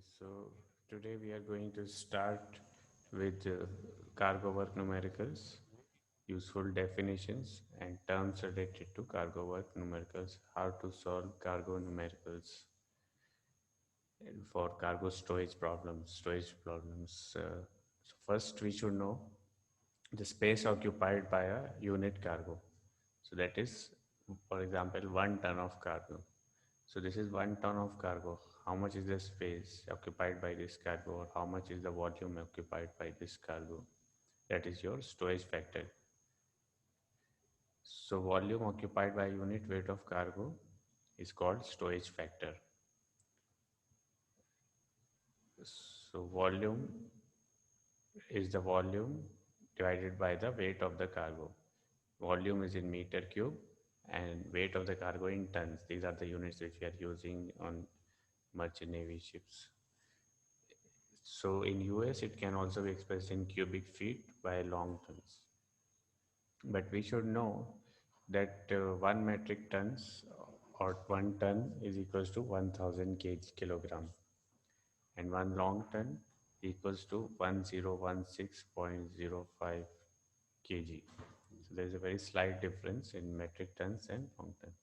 So today we are going to start with cargo work numericals, useful definitions and terms related to cargo work numericals, how to solve cargo numericals for cargo storage problems. So first we should know the space occupied by a unit cargo. So that is, for example, 1 ton of cargo. So this is 1 ton of cargo. How much is the space occupied by this cargo, or how much is the volume occupied by this cargo? That is your storage factor. So volume occupied by unit weight of cargo is called storage factor. So volume is the volume divided by the weight of the cargo. Volume is in meter cube and weight of the cargo in tons. These are the units which we are using on merchant navy ships. So in US it can also be expressed in cubic feet by long tons. But we should know that 1 metric tons or 1 ton is equals to 1000 kilogram, and 1 long ton equals to 1016.05 kg. So there is a very slight difference in metric tons and long ton.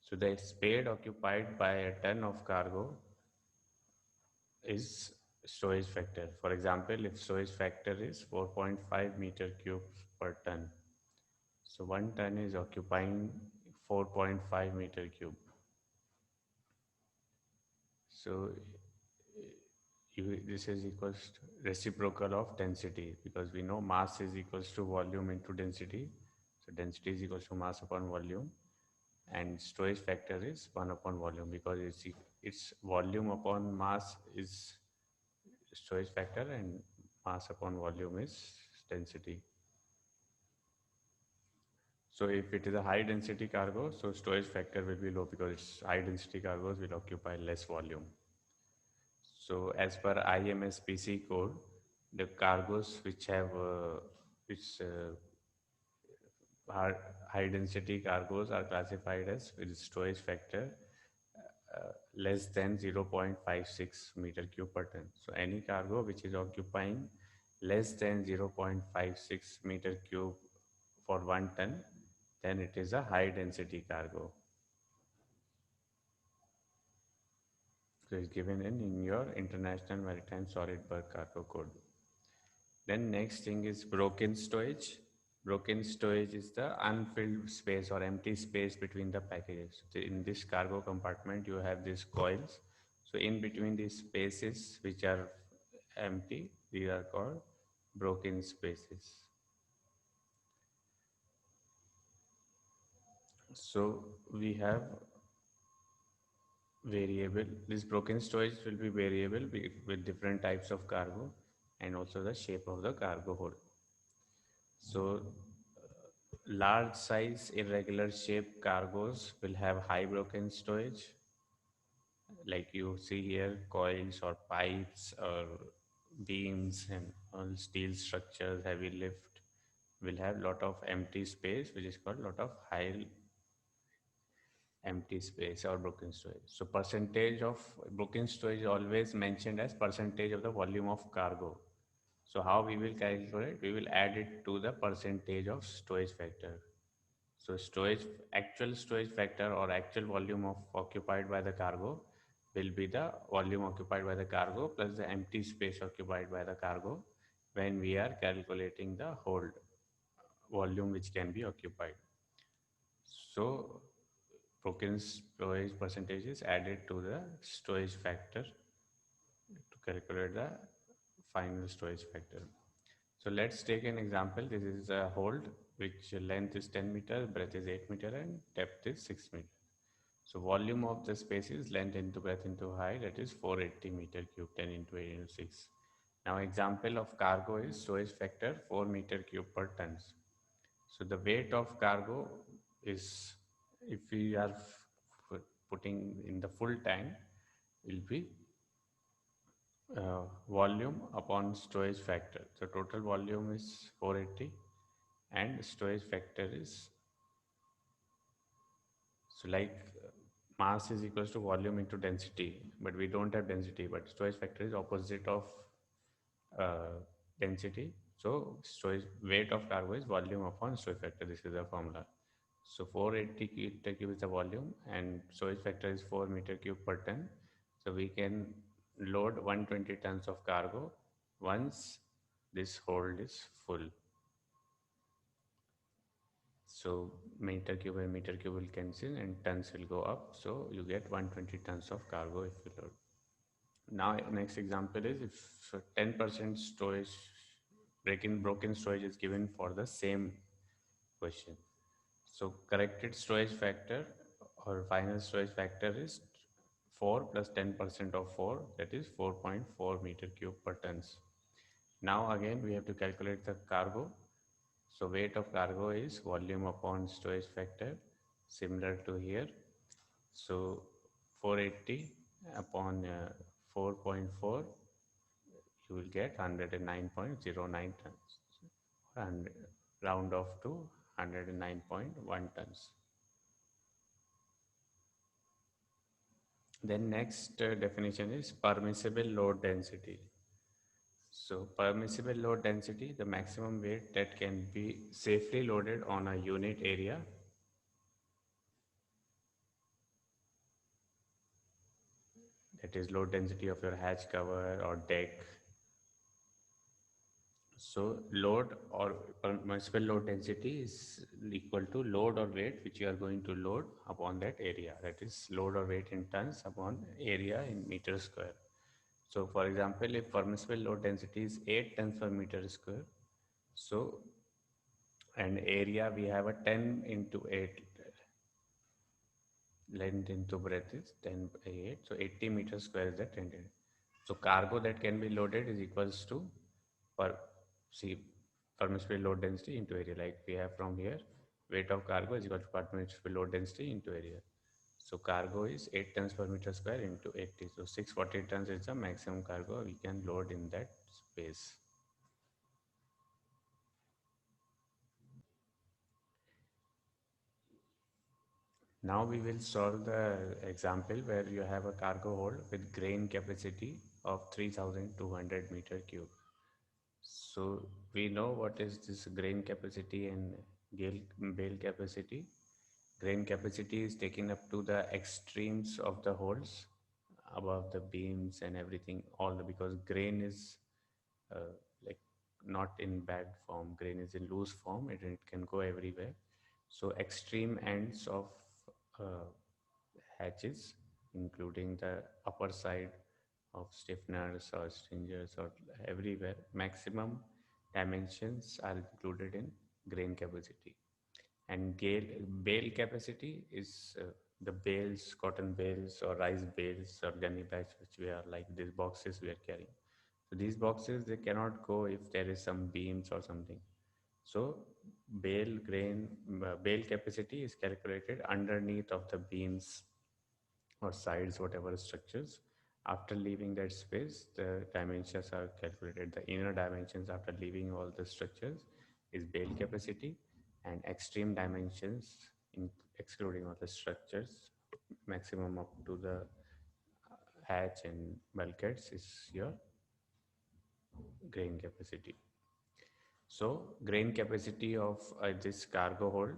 So the space occupied by a ton of cargo is storage factor. For example, if storage factor is 4.5 meter cubes per ton, so 1 ton is occupying 4.5 meter cube. So this is equals to reciprocal of density, because we know mass is equals to volume into density. So density is equals to mass upon volume, and storage factor is 1 upon volume, because it's volume upon mass is storage factor and mass upon volume is density. So if it is a high density cargo, so storage factor will be low, because it's high density cargos will occupy less volume. So as per IMSPC code, the cargos which have high density cargos are classified as with storage factor less than 0.56 meter cube per ton. So any cargo which is occupying less than 0.56 meter cube for 1 ton, then it is a high density cargo. So it's given in your International Maritime Solid Bulk Cargo Code. Then next thing is broken storage. Broken storage is the unfilled space or empty space between the packages. So in this cargo compartment, you have these coils. So in between these spaces which are empty, these are called broken spaces. So we have variable. This broken storage will be variable with different types of cargo and also the shape of the cargo hold. So large size irregular shaped cargoes will have high broken storage, like you see here, coils or pipes or beams and all steel structures, heavy lift will have lot of empty space, which is called lot of high empty space or broken storage. So percentage of broken storage is always mentioned as percentage of the volume of cargo. So how we will calculate? We will add it to the percentage of storage factor. So actual storage factor or actual volume of occupied by the cargo will be the volume occupied by the cargo plus the empty space occupied by the cargo when we are calculating the hold volume which can be occupied. So broken storage percentage is added to the storage factor to calculate the final storage factor. So let's take an example. This is a hold which length is 10 meter, breadth is 8 meter and depth is 6 meter. So volume of the space is length into breadth into height, that is 480 meter cube, 10 into 8 into 6. Now example of cargo is storage factor 4 meter cube per tons. So the weight of cargo is, if we are putting in the full tank, will be volume upon storage factor. So total volume is 480 and storage factor is, so like mass is equals to volume into density, but we don't have density, but storage factor is opposite of uh, density. So storage weight of cargo is volume upon storage factor. This is the formula. So 480 meter cube is the volume and storage factor is 4 meter cube per ton. So we can load 120 tons of cargo once this hold is full. So meter cube will cancel and tons will go up. So you get 120 tons of cargo if you load. Now, next example is if 10% storage, broken storage is given for the same question. So corrected storage factor or final storage factor is 4 plus 10% of 4, that is 4.4 meter cube per tons. Now again we have to calculate the cargo. So weight of cargo is volume upon storage factor, similar to here. So 480 upon 4.4, you will get 109.09 tons and round off to 109.1 tons. Then next definition is permissible load density. So permissible load density, the maximum weight that can be safely loaded on a unit area, that is load density of your hatch cover or deck. So load or permissible load density is equal to load or weight which you are going to load upon that area. That is load or weight in tons upon area in meter square. So for example, if permissible load density is 8 tons per meter square, so and area we have a 10 into 8, length into breadth is 10 by 8, so 80 meters square is the 10. So cargo that can be loaded is equals to per see permissible load density into area, like we have from here, weight of cargo is equal to permissible load density into area. So cargo is 8 tons per meter square into 80, so 640 tons is the maximum cargo we can load in that space. Now we will solve the example where you have a cargo hold with grain capacity of 3200 meter cube. So we know what is this grain capacity and bale capacity. Grain capacity is taken up to the extremes of the holes above the beams and everything, all the, because grain is uh, like not in bad form, grain is in loose form and it can go everywhere. So extreme ends of uh, hatches, including the upper side of stiffeners or stringers or everywhere, maximum dimensions are included in grain capacity. And bale capacity is the bales, cotton bales or rice bales or gunny bags, which we are like these boxes we are carrying. So these boxes, they cannot go if there is some beams or something. So bale capacity is calculated underneath of the beams or sides, whatever structures. After leaving that space, the dimensions are calculated. The inner dimensions after leaving all the structures is bale capacity, and extreme dimensions, excluding all the structures, maximum up to the hatch and bulkheads, is your grain capacity. So grain capacity of this cargo hold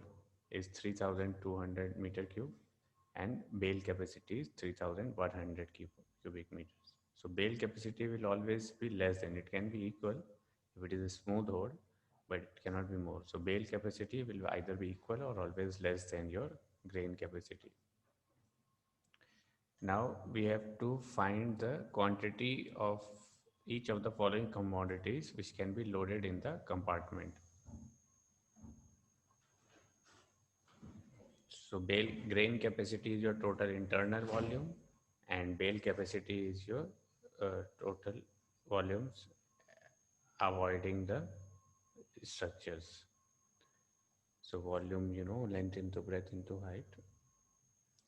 is 3200 meter cube and bale capacity is 3100 cubic meters. So bale capacity will always be less than, it can be equal if it is a smooth hold, but it cannot be more. So bale capacity will either be equal or always less than your grain capacity. Now we have to find the quantity of each of the following commodities which can be loaded in the compartment. So grain capacity is your total internal volume and bale capacity is your total volumes avoiding the structures. So volume, length into breadth into height.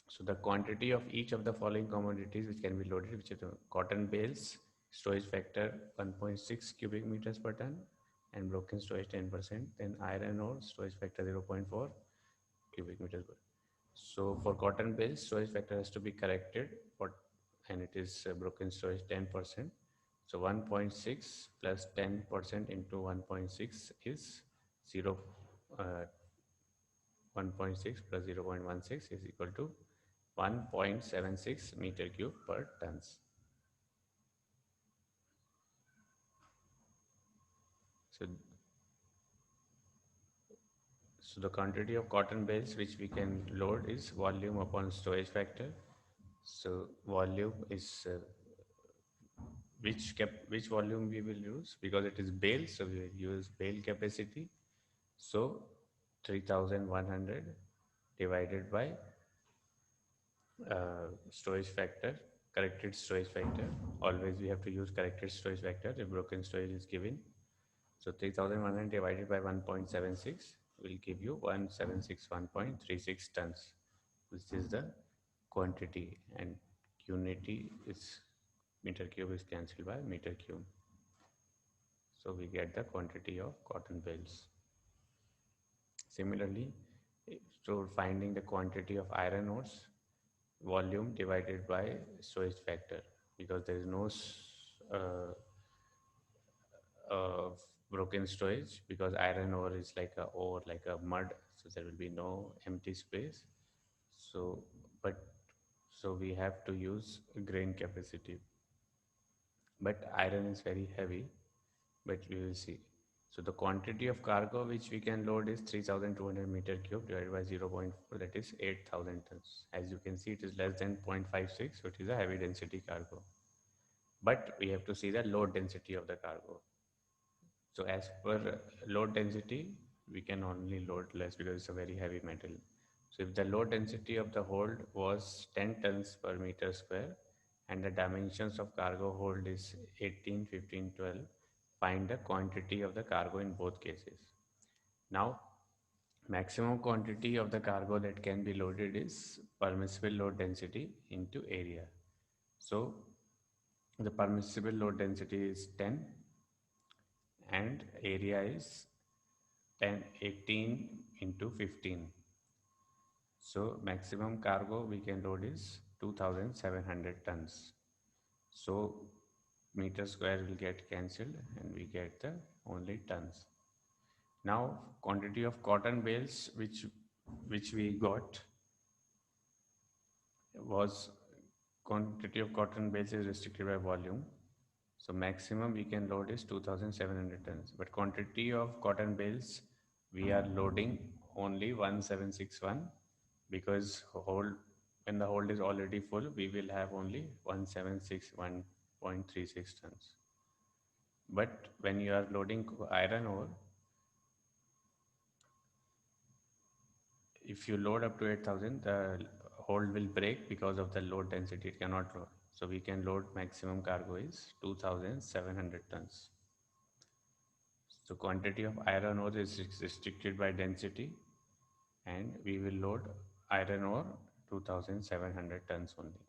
So the quantity of each of the following commodities which can be loaded, which is the cotton bales, storage factor 1.6 cubic meters per ton and broken storage 10%. Then iron ore, storage factor 0.4 cubic meters per ton. So for cotton bales, storage factor has to be corrected, for, and it is broken storage 10%. So 1.6 plus 10% into 1.6 is 0. Uh, 1.6 plus 0.16 is equal to 1.76 meter cube per tons. So, so the quantity of cotton bales which we can load is volume upon storage factor. So volume is which volume we will use, because it is bale, so we will use bale capacity. So 3100 divided by storage factor, corrected storage factor. Always we have to use corrected storage factor if broken storage is given. So 3100 divided by 1.76 will give you 1761.36 tons, which is the quantity, and unity is meter cube is cancelled by meter cube. So we get the quantity of cotton bales. Similarly, so finding the quantity of iron ores, volume divided by storage factor, because there is no uh, broken storage, because iron ore is like a ore, like a mud, so there will be no empty space. So, but so we have to use grain capacity, but iron is very heavy, but we will see. So the quantity of cargo which we can load is 3200 meter cube divided by 0.4, that is 8000 tons. As you can see, it is less than 0.56, which is a heavy density cargo. But we have to see the load density of the cargo. So as per load density, we can only load less because it's a very heavy metal. So if the load density of the hold was 10 tons per meter square and the dimensions of cargo hold is 18, 15, 12, find the quantity of the cargo in both cases. Now, maximum quantity of the cargo that can be loaded is permissible load density into area. So the permissible load density is 10 and area is 10, 18 into 15. So maximum cargo we can load is 2700 tons. So meter square will get cancelled and we get the only tons. Now quantity of cotton bales which we got was, quantity of cotton bales is restricted by volume. So maximum we can load is 2700 tons, but quantity of cotton bales we are loading only 1761, because hold, when the hold is already full, we will have only 1761.36 tons. But when you are loading iron ore, if you load up to 8000, the hold will break because of the load density, it cannot load. So we can load maximum cargo is 2700 tons. So quantity of iron ore is restricted by density, and we will load iron ore 2700 tons only.